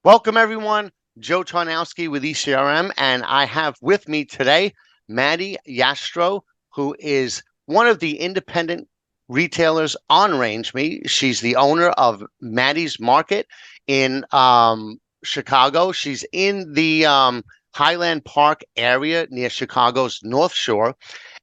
Welcome, everyone. Joe Tarnowski with ECRM, and I have with me today Maddie Yastro, who is one of the independent retailers on RangeMe. She's the owner of Maddie's Market in Chicago. She's in the Highland Park area near Chicago's North Shore,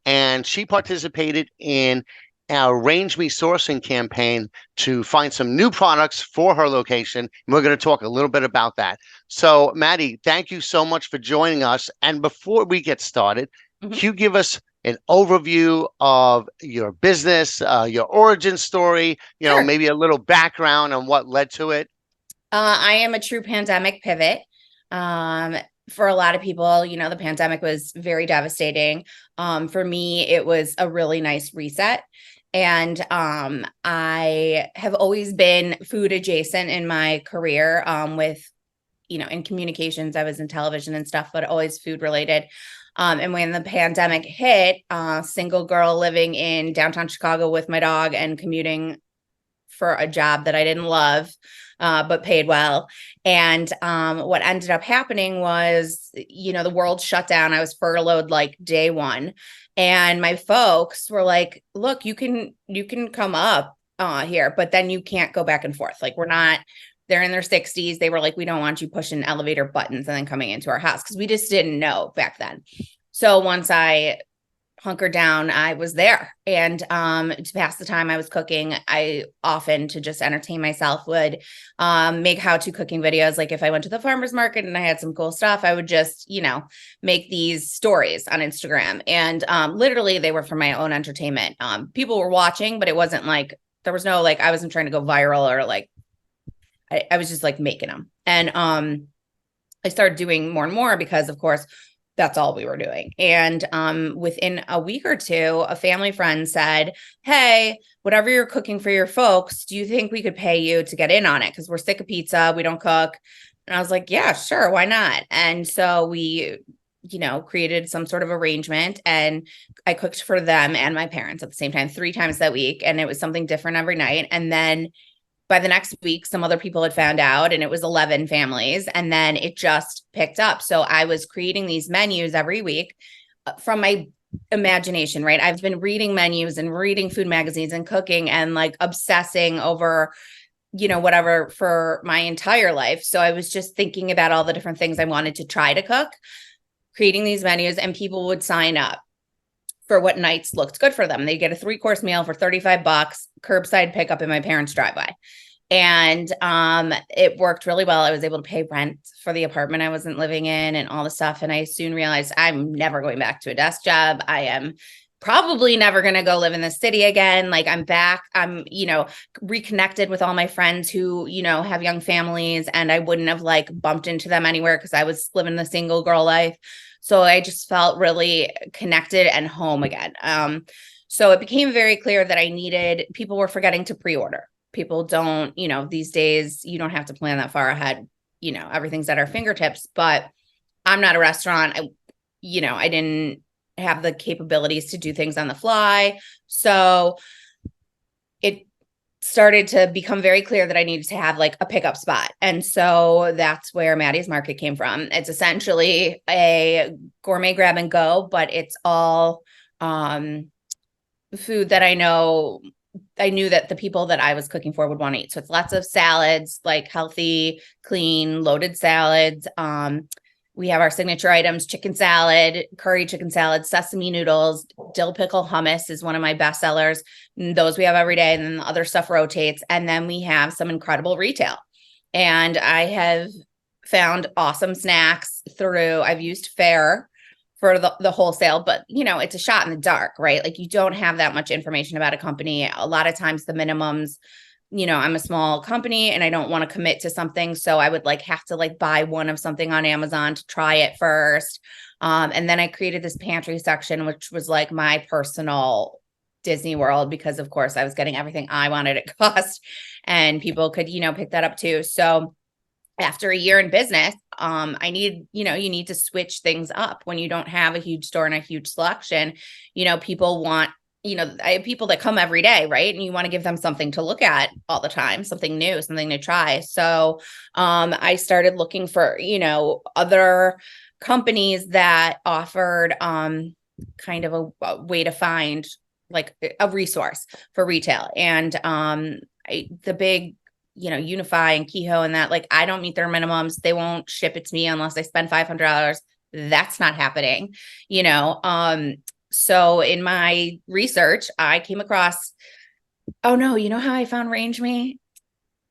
and she participated in our Range Me sourcing campaign to find some new products for her location. And we're going to talk a little bit about that. So, Maddie, thank you so much for joining us. And before we get started, Mhm. can you give us an overview of your business, your origin story, Sure. maybe a little background on what led to it? I am a true pandemic pivot. Um, for a lot of people, the pandemic was very devastating. For me, it was a really nice reset. And I have always been food adjacent in my career, in communications. I was in television and stuff, but always food related. And when the pandemic hit, single girl living in downtown Chicago with my dog and commuting for a job that I didn't love, but paid well. And what ended up happening was, the world shut down. I was furloughed like day one. And my folks were like, look, you can come up here, but then you can't go back and forth. Like, we're not, they're in their 60s. They were like, we don't want you pushing elevator buttons and then coming into our house, because we just didn't know back then. So once I hunker down, I was there. And to pass the time I was cooking, I often, to just entertain myself, would make how-to cooking videos. Like if I went to the farmer's market and I had some cool stuff, I would just, make these stories on Instagram. And literally they were for my own entertainment. People were watching, but it wasn't like, there was no, like, I wasn't trying to go viral, or like, I was just like making them. And I started doing more and more because, of course, that's all we were doing. And within a week or two, a family friend said, hey, whatever you're cooking for your folks, do you think we could pay you to get in on it? Because we're sick of pizza. We don't cook. And I was like, yeah, sure. Why not? And so we, created some sort of arrangement, and I cooked for them and my parents at the same time, 3 times that week. And it was something different every night. And then by the next week, some other people had found out, and it was 11 families. And then it just picked up. So I was creating these menus every week from my imagination, right? I've been reading menus and reading food magazines and cooking and like obsessing over, whatever, for my entire life. So I was just thinking about all the different things I wanted to try to cook, creating these menus, and people would sign up for what nights looked good for them. They get a 3-course meal for $35, curbside pickup in my parents' driveway. And it worked really well. I was able to pay rent for the apartment I wasn't living in and all the stuff. And I soon realized I'm never going back to a desk job. I am probably never going to go live in the city again. Like, I'm back. I'm, reconnected with all my friends who, have young families, and I wouldn't have like bumped into them anywhere because I was living the single girl life. So I just felt really connected and home again. So it became very clear that I needed, people were forgetting to pre-order. People don't, these days you don't have to plan that far ahead. Everything's at our fingertips, but I'm not a restaurant. I didn't have the capabilities to do things on the fly. So it started to become very clear that I needed to have like a pickup spot. And so that's where Maddie's Market came from. It's essentially a gourmet grab and go, but it's all food that I knew that the people that I was cooking for would want to eat. So it's lots of salads, like healthy, clean, loaded salads. We have our signature items: chicken salad, curry chicken salad, sesame noodles, dill pickle hummus is one of my best sellers. Those we have every day. And then the other stuff rotates. And then we have some incredible retail. And I have found awesome snacks through, I've used Fare for the wholesale, but it's a shot in the dark, right? Like, you don't have that much information about a company. A lot of times the minimums, I'm a small company and I don't want to commit to something. So I would like have to like buy one of something on Amazon to try it first. And then I created this pantry section, which was like my personal Disney World, because of course I was getting everything I wanted at cost, and people could, pick that up too. So after a year in business, you need to switch things up when you don't have a huge store and a huge selection. People want I have people that come every day, right? And you want to give them something to look at all the time, something new, something to try. So I started looking for, other companies that offered kind of a way to find like a resource for retail. And the big, Unify and Kehoe and that, like, I don't meet their minimums. They won't ship it to me unless I spend $500. That's not happening, you know. So in my research, I came across, oh no, you know how I found RangeMe?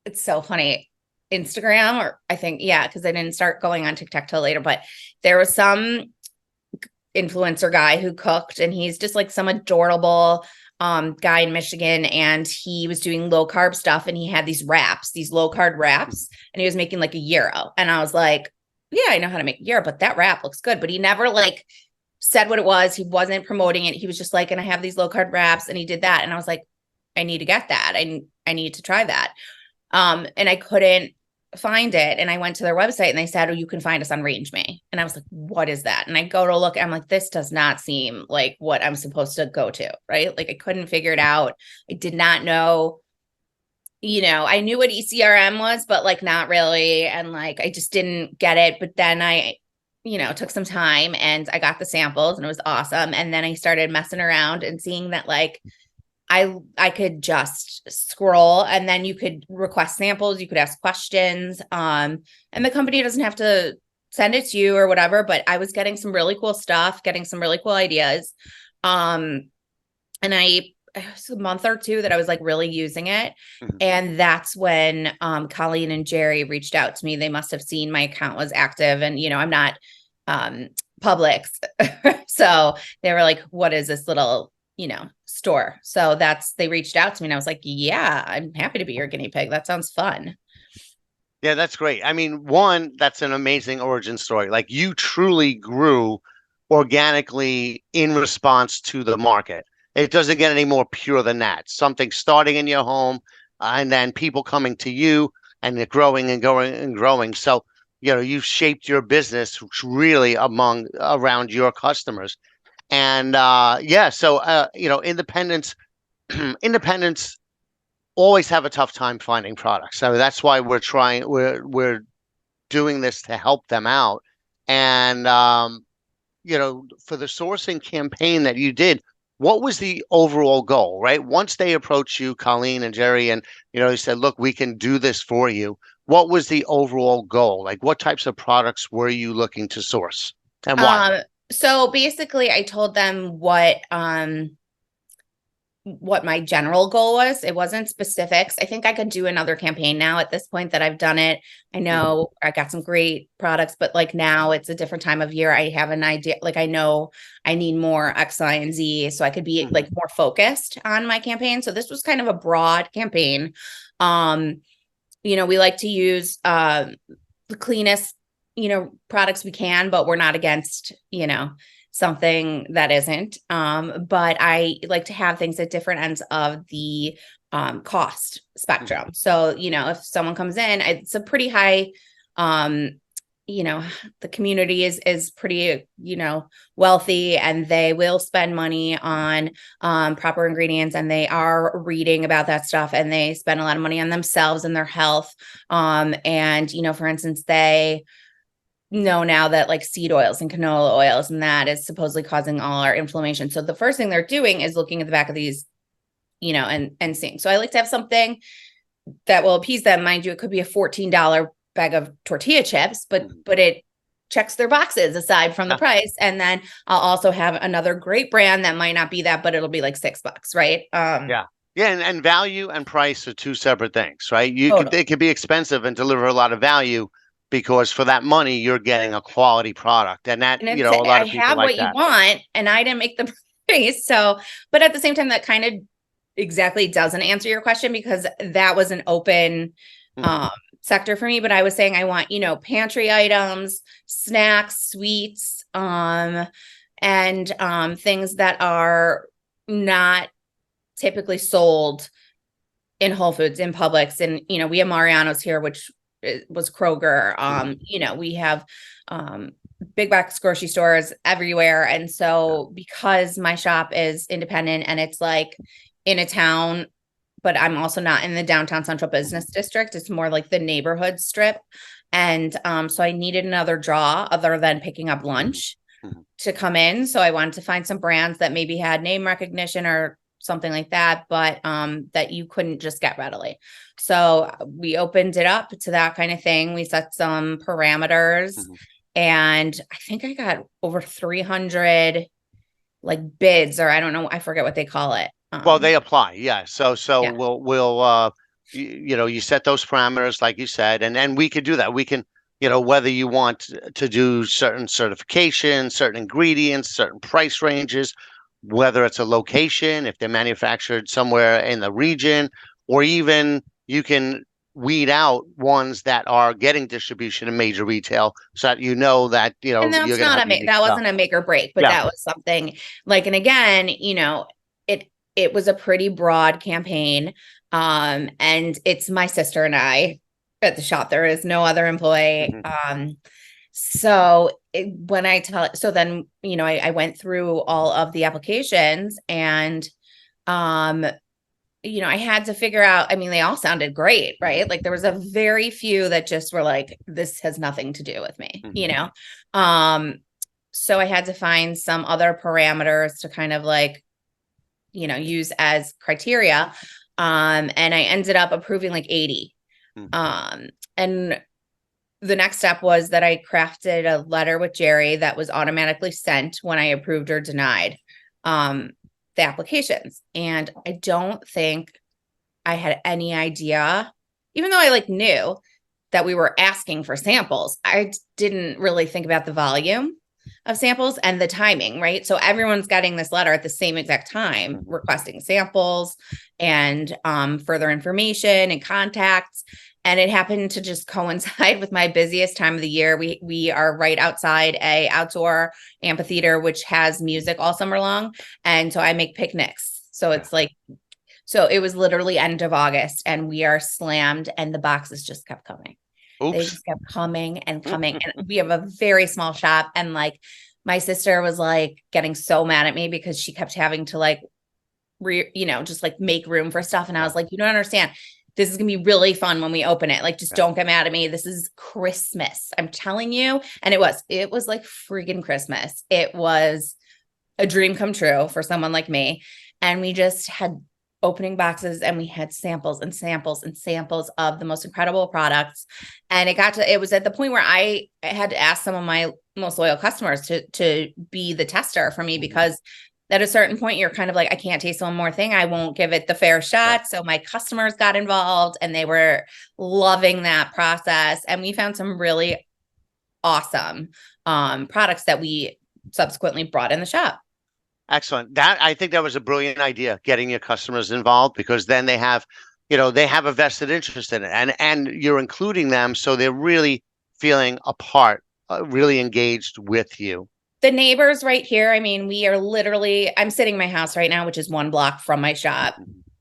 It's so funny. Instagram, or I think, yeah, because I didn't start going on TikTok till later, but there was some influencer guy who cooked, and he's just like some adorable guy in Michigan, and he was doing low carb stuff, and he had these wraps, these low carb wraps, and he was making like a gyro. And I was like, yeah, I know how to make a gyro, but that wrap looks good. But he never like said what it was. He wasn't promoting it. He was just like, and I have these low carb wraps, and he did that. And I was like, I need to get that. I need to try that. And I couldn't find it. And I went to their website, and they said, oh, you can find us on RangeMe. And I was like, what is that? And I go to look, I'm like, this does not seem like what I'm supposed to go to, right? Like I couldn't figure it out. I did not know, I knew what ECRM was, but like not really. And like, I just didn't get it. But then I took some time, and I got the samples, and it was awesome. And then I started messing around and seeing that like I could just scroll, and then you could request samples, you could ask questions. And the company doesn't have to send it to you or whatever, but I was getting some really cool stuff, getting some really cool ideas. And it was a month or two that I was like really using it. Mhm. And that's when Colleen and Jerry reached out to me. They must have seen my account was active, and I'm not Publix. So they were like, what is this little, store? So they reached out to me, and I was like, yeah, I'm happy to be your guinea pig. That sounds fun. Yeah, that's great. I mean, one, that's an amazing origin story. Like you truly grew organically in response to the market. It doesn't get any more pure than that. Something starting in your home, and then people coming to you, and it growing and growing and growing. So, you've shaped your business really around your customers. And yeah, so independents independents always have a tough time finding products. So that's why we're doing this to help them out. And for the sourcing campaign that you did, what was the overall goal, right? Once they approached you, Colleen and Jerry, and you said, look, we can do this for you. What was the overall goal? Like what types of products were you looking to source and why? So basically I told them what my general goal was. It wasn't specifics. I think I could do another campaign now at this point that I've done it. I know I got some great products, but like now it's a different time of year. I have an idea. Like I know I need more X, Y, and Z. So I could be like more focused on my campaign. So this was kind of a broad campaign. We like to use the cleanest, products we can, but we're not against, something that isn't. But I like to have things at different ends of the cost spectrum. So, if someone comes in, it's a pretty high, the community is pretty, wealthy, and they will spend money on proper ingredients, and they are reading about that stuff, and they spend a lot of money on themselves and their health. And, for instance, they know now that like seed oils and canola oils and that is supposedly causing all our inflammation. So the first thing they're doing is looking at the back of these, and seeing. So I like to have something that will appease them. Mind you, it could be a $14 bag of tortilla chips, but it checks their boxes aside from the price. And then I'll also have another great brand that might not be that, but it'll be like $6, right? Yeah. Yeah, and value and price are two separate things, right? Totally. It could be expensive and deliver a lot of value because for that money you're getting a quality product, and that And a lot I of people have like what you that. want, and I didn't make the price. So, but at the same time, that kind of exactly doesn't answer your question, because that was an open Mhm. sector for me. But I was saying I want, pantry items, snacks, sweets, and things that are not typically sold in Whole Foods, in Publix. And, we have Mariano's here, which was Kroger. We have big box grocery stores everywhere. And so because my shop is independent and it's like in a town, but I'm also not in the downtown central business district, it's more like the neighborhood strip. And so I needed another draw other than picking up lunch to come in. So I wanted to find some brands that maybe had name recognition or something like that, but that you couldn't just get readily. So we opened it up to that kind of thing. We set some parameters and I think I got over 300 like bids, or I don't know, I forget what they call it. Well, they apply. Yeah. So Yeah. we'll you set those parameters like you said, and then we could do that. We can, whether you want to do certain certifications, certain ingredients, certain price ranges, whether it's a location, if they're manufactured somewhere in the region, or even you can weed out ones that are getting distribution in major retail so that that And you're that's going to not have a unique that stuff. wasn't a make or break, but Yeah. that was something like, and again, it was a pretty broad campaign. And it's my sister and I at the shop. There is no other employee. So then, I went through all of the applications and, I had to figure out, I mean, they all sounded great, right? Like there was a very few that just were like, this has nothing to do with me, So I had to find some other parameters to kind of like, use as criteria. And I ended up approving like 80. And the next step was that I crafted a letter with Jerry that was automatically sent when I approved or denied the applications. And I don't think I had any idea, even though I like knew that we were asking for samples, I didn't really think about the volume of samples and the timing, right? So everyone's getting this letter at the same exact time, requesting samples and further information and contacts. And it happened to just coincide with my busiest time of the year. We are right outside a outdoor amphitheater, which has music all summer long. And so I make picnics. So it's like, so it was literally end of August and we are slammed and the boxes just kept coming. They just kept coming and coming. And we have a very small shop. And like my sister was like getting so mad at me because she kept having to like, just like make room for stuff. And I was like, you don't understand. This is going to be really fun when we open it. Like, just don't get mad at me. This is Christmas. I'm telling you. And it was like freaking Christmas. It was a dream come true for someone like me. And we just had opening boxes and we had samples and samples and samples of the most incredible products. And it was at the point where I had to ask some of my most loyal customers to be the tester for me, because at a certain point, you're kind of like, I can't taste one more thing. I won't give it the fair shot. So my customers got involved and they were loving that process. And we found some really awesome products that we subsequently brought in the shop. Excellent. I think that was a brilliant idea, getting your customers involved, because then they have a vested interest in it, and you're including them. So they're really feeling a part, really engaged with you. The neighbors right here, I mean, we are literally, I'm sitting in my house right now, which is 1 block from my shop.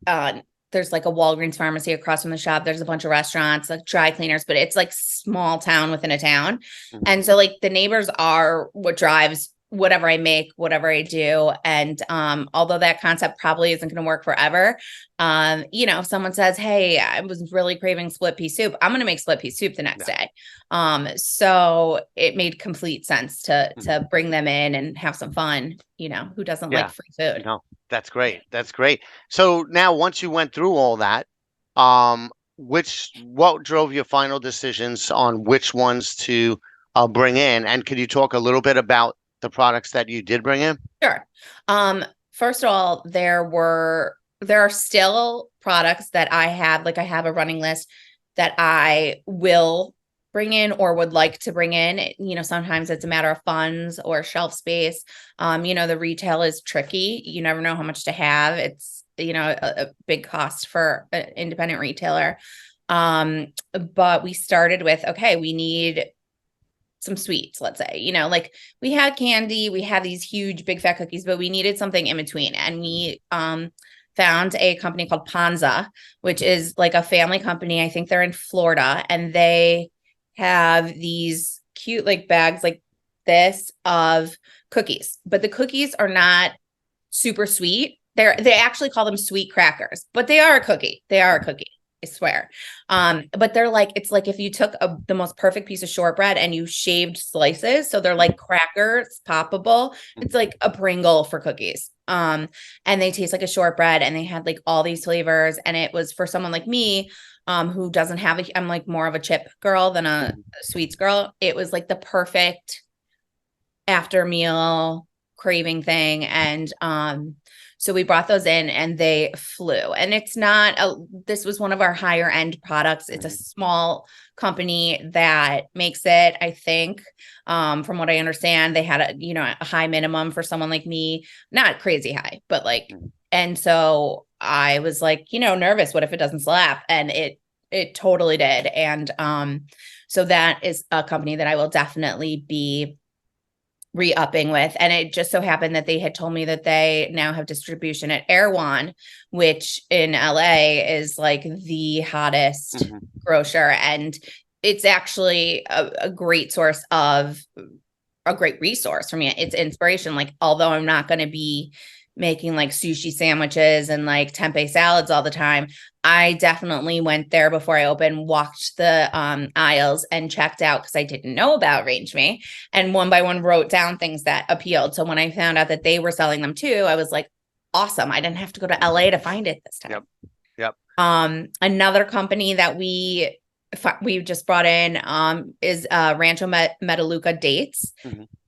There's like a Walgreens pharmacy across from the shop. There's a bunch of restaurants, like dry cleaners, but it's like small town within a town. And so like the neighbors are what drives whatever I make, whatever I do. And although that concept probably isn't going to work forever, if someone says, hey, I was really craving split pea soup, I'm going to make split pea soup the next day. So it made complete sense to bring them in and have some fun. Who doesn't like free food? No, that's great. That's great. So now, once you went through all that, what drove your final decisions on which ones to bring in? And could you talk a little bit about the products that you did bring in? Sure. First of all, there are still products that I have, like I have a running list that I will bring in or would like to bring in. Sometimes it's a matter of funds or shelf space. The retail is tricky. You never know how much to have. It's, a big cost for an independent retailer. But we started with, okay, we need some sweets, let's say, like we had candy, we had these huge big fat cookies, but we needed something in between. And we found a company called Panza, which is like a family company. I think they're in Florida, and they have these cute like bags, like this of cookies, but the cookies are not super sweet. They actually call them sweet crackers, but they are a cookie. They are a cookie. I swear. But they're like, it's like if you took the most perfect piece of shortbread and you shaved slices. So they're like crackers, poppable. It's like a Pringle for cookies. And they taste like a shortbread, and they had like all these flavors. And it was for someone like me, who doesn't have I'm like more of a chip girl than a sweets girl. It was like the perfect after meal craving thing. And so we brought those in, and they flew. And it's not this was one of our higher end products. It's a small company that makes it, I think. From what I understand, they had a high minimum for someone like me, not crazy high, but like, and so I was like, nervous. What if it doesn't slap? And it totally did. And so that is a company that I will definitely be re-upping with. And it just so happened that they had told me that they now have distribution at Erewhon, which in LA is like the hottest grocer. And it's actually a great source of a great resource for me. It's inspiration. Like, although I'm not going to be making like sushi sandwiches and like tempeh salads all the time, I definitely went there before I opened, walked the aisles and checked out, because I didn't know about RangeMe, and one by one wrote down things that appealed. So when I found out that they were selling them too, I was like, awesome. I didn't have to go to LA to find it this time. Yep. Another company that we just brought in is Rancho Metaluca dates.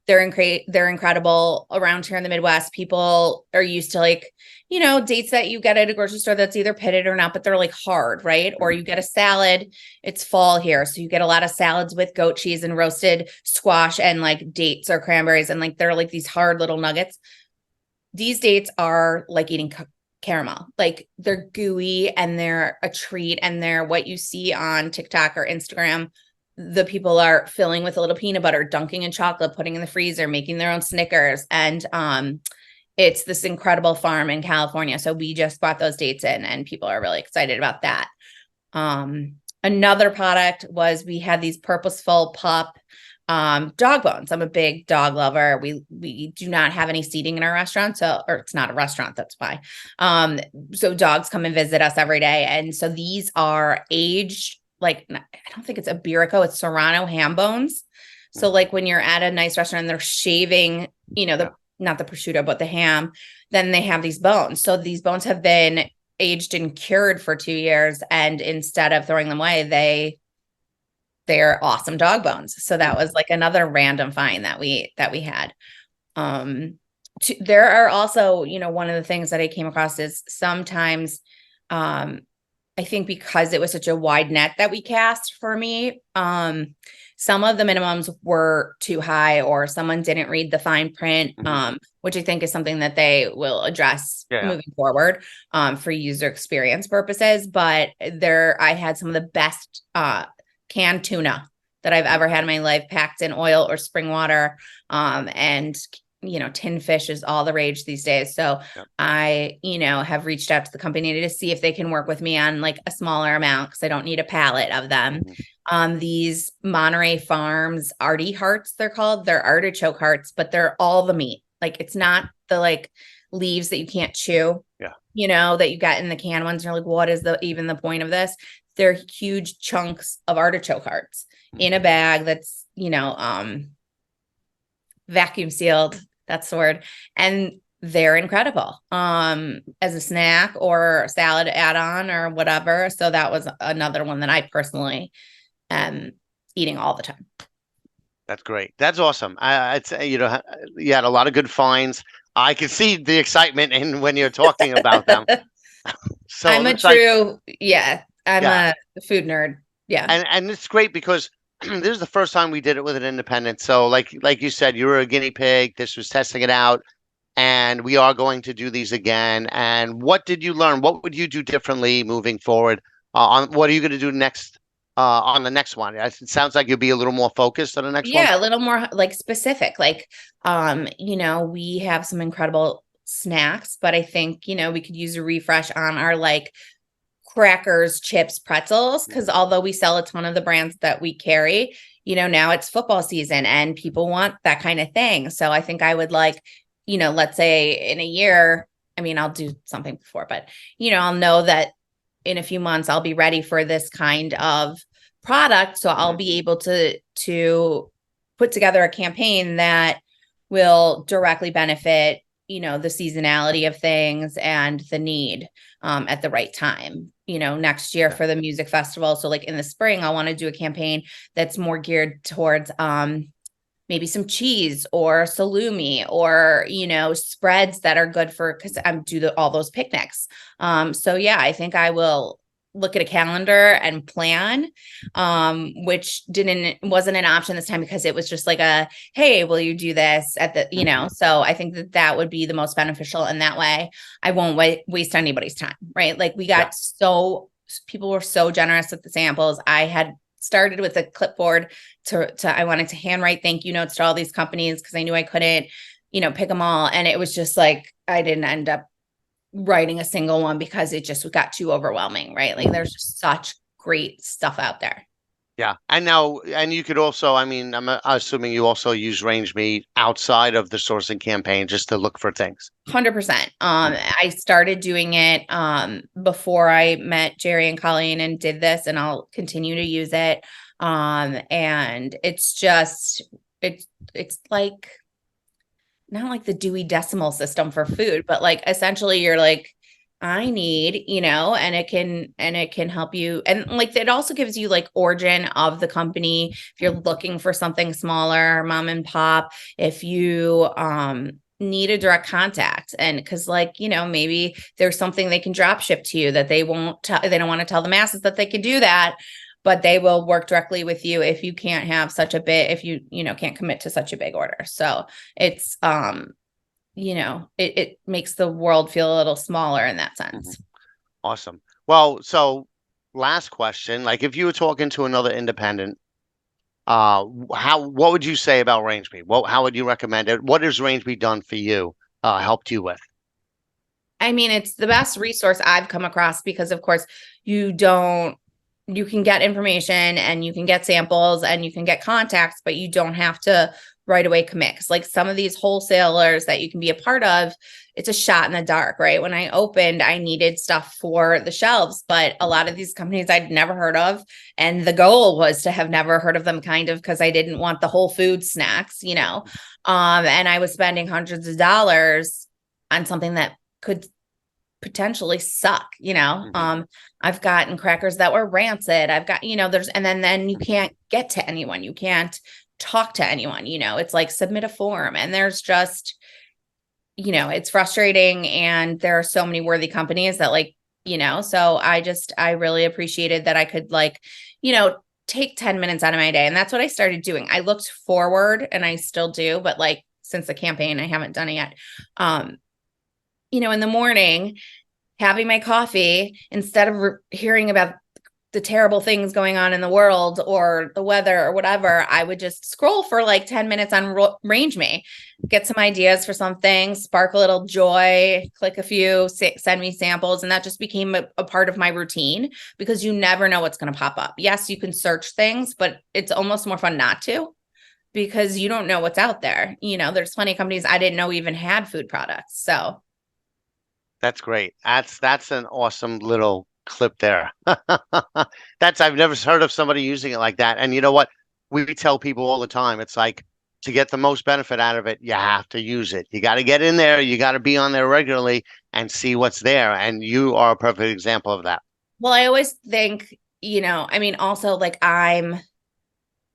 They're incredible around here in the Midwest. People are used to like, dates that you get at a grocery store that's either pitted or not, but they're like hard, right? Or you get a salad. It's fall here, so you get a lot of salads with goat cheese and roasted squash and like dates or cranberries, and like they're like these hard little nuggets. These dates are like eating caramel. Like, they're gooey and they're a treat, and they're what you see on TikTok or Instagram. The people are filling with a little peanut butter, dunking in chocolate, putting in the freezer, making their own Snickers. And it's this incredible farm in California. So we just brought those dates in, and people are really excited about that. Another product was, we had these purposeful pup dog bones. I'm a big dog lover. We do not have any seating in our restaurant. Or it's not a restaurant, that's why. So dogs come and visit us every day. And so these are aged, like, I don't think it's Iberico, it's Serrano ham bones. So like when you're at a nice restaurant and they're shaving, not the prosciutto, but the ham, then they have these bones. So these bones have been aged and cured for 2 years. And instead of throwing them away, they're awesome dog bones. So that was like another random find that we had. There are also, one of the things that I came across is sometimes, I think because it was such a wide net that we cast for me, some of the minimums were too high, or someone didn't read the fine print, which I think is something that they will address moving forward, for user experience purposes. But I had some of the best canned tuna that I've ever had in my life, packed in oil or spring water, and tin fish is all the rage these days. So I, have reached out to the company to see if they can work with me on like a smaller amount, because I don't need a pallet of them. These Monterey Farms arty hearts, they're called. They're artichoke hearts, but they're all the meat. Like, it's not the like leaves that you can't chew, that you got in the canned ones. You're like, what is even the point of this? They're huge chunks of artichoke hearts in a bag that's, vacuum sealed. That's the word. And they're incredible as a snack or salad add-on or whatever. So that was another one that I personally am eating all the time. That's great. That's awesome. I'd say, you had a lot of good finds. I can see the excitement in when you're talking about them. So I'm a true, I'm a food nerd. Yeah. And it's great because this is the first time we did it with an independent. So like you said, you were a guinea pig. This was testing it out. And we are going to do these again. And what did you learn? What would you do differently moving forward? What are you going to do next on the next one? It sounds like you'll be a little more focused on the next one. Yeah, a little more like specific. Like, we have some incredible snacks, but I think, we could use a refresh on our like crackers, chips, pretzels, because although we sell a ton of the brands that we carry, now it's football season and people want that kind of thing. So I think I would like, let's say in a year, I mean, I'll do something before, but I'll know that in a few months I'll be ready for this kind of product. So I'll be able to put together a campaign that will directly benefit, the seasonality of things and the need at the right time, next year for the music festival. So like in the spring, I want to do a campaign that's more geared towards maybe some cheese or salumi or, spreads that are good for, because I'm all those picnics. So yeah, I think I will look at a calendar and plan, which wasn't an option this time because it was just like hey, will you do this at the, so I think that would be the most beneficial. And that way I won't waste anybody's time, right? Like we got people were so generous with the samples. I had started with a clipboard I wanted to handwrite thank you notes to all these companies because I knew I couldn't, pick them all. And it was just like, I didn't end up writing a single one because it just got too overwhelming, right? Like there's just such great stuff out there. Yeah. And you could also, I mean, I'm assuming you also use RangeMe outside of the sourcing campaign just to look for things. 100%. I started doing it before I met Jerry and Colleen and did this, and I'll continue to use it. And it's just, it's like, not like the Dewey Decimal System for food, but like essentially you're like, I need, and it can help you. And like, it also gives you like origin of the company. If you're looking for something smaller, mom and pop, if you, need a direct contact, and because like, maybe there's something they can drop ship to you that they won't they don't want to tell the masses that they can do that, but they will work directly with you if you can't have such a bit, if you can't commit to such a big order. So it's it makes the world feel a little smaller in that sense. Awesome. Well, so last question, like if you were talking to another independent, what would you say about RangeMe? How would you recommend it? What has RangeMe done for you, helped you with? I mean, it's the best resource I've come across because of course you can get information and you can get samples and you can get contacts, but you don't have to right away commit. Cause like some of these wholesalers that you can be a part of, it's a shot in the dark, right? When I opened, I needed stuff for the shelves, but a lot of these companies I'd never heard of. And the goal was to have never heard of them kind of, because I didn't want the whole food snacks, and I was spending hundreds of dollars on something that could potentially suck, I've gotten crackers that were rancid. I've got, and then you can't get to anyone. You can't talk to anyone, it's like submit a form and there's just, it's frustrating. And there are so many worthy companies that like, so I really appreciated that I could like, take 10 minutes out of my day. And that's what I started doing. I looked forward and I still do, but like since the campaign, I haven't done it yet. In the morning, having my coffee, instead of hearing about the terrible things going on in the world or the weather or whatever, I would just scroll for like 10 minutes on RangeMe, get some ideas for something, spark a little joy, click a few, send me samples. And that just became a part of my routine because you never know what's going to pop up. Yes, you can search things, but it's almost more fun not to, because you don't know what's out there. There's plenty of companies I didn't know even had food products. So that's great. That's an awesome little clip there. I've never heard of somebody using it like that. And you know what? We tell people all the time, it's like to get the most benefit out of it, you have to use it. You got to get in there. You got to be on there regularly and see what's there. And you are a perfect example of that. Well, I always think, also like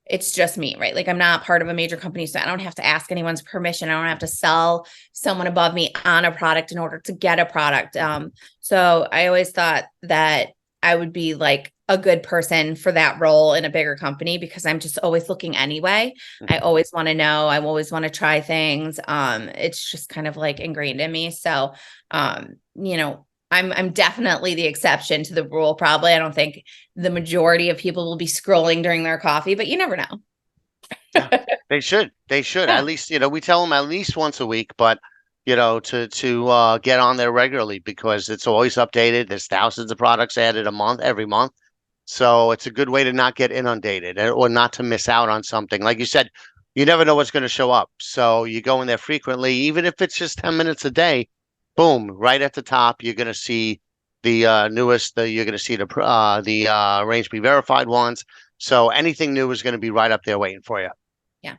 it's just me, right? Like I'm not part of a major company, so I don't have to ask anyone's permission. I don't have to sell someone above me on a product in order to get a product. So I always thought that I would be like a good person for that role in a bigger company because I'm just always looking anyway. I always want to know. I always want to try things. It's just kind of like ingrained in me. So, I'm definitely the exception to the rule. Probably. I don't think the majority of people will be scrolling during their coffee, but you never know. Yeah, they should. Yeah. At least, we tell them at least once a week, but to get on there regularly because it's always updated. There's thousands of products added every month. So it's a good way to not get inundated or not to miss out on something. Like you said, you never know what's going to show up. So you go in there frequently, even if it's just 10 minutes a day, boom, right at the top, you're going to see the you're going to see the Range Be verified ones. So anything new is going to be right up there waiting for you. Yeah.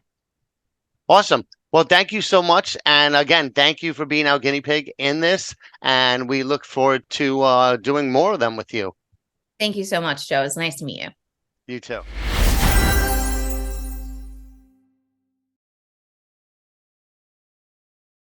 Awesome. Well, thank you so much. And again, thank you for being our guinea pig in this. And we look forward to doing more of them with you. Thank you so much, Joe. It's nice to meet you. You too.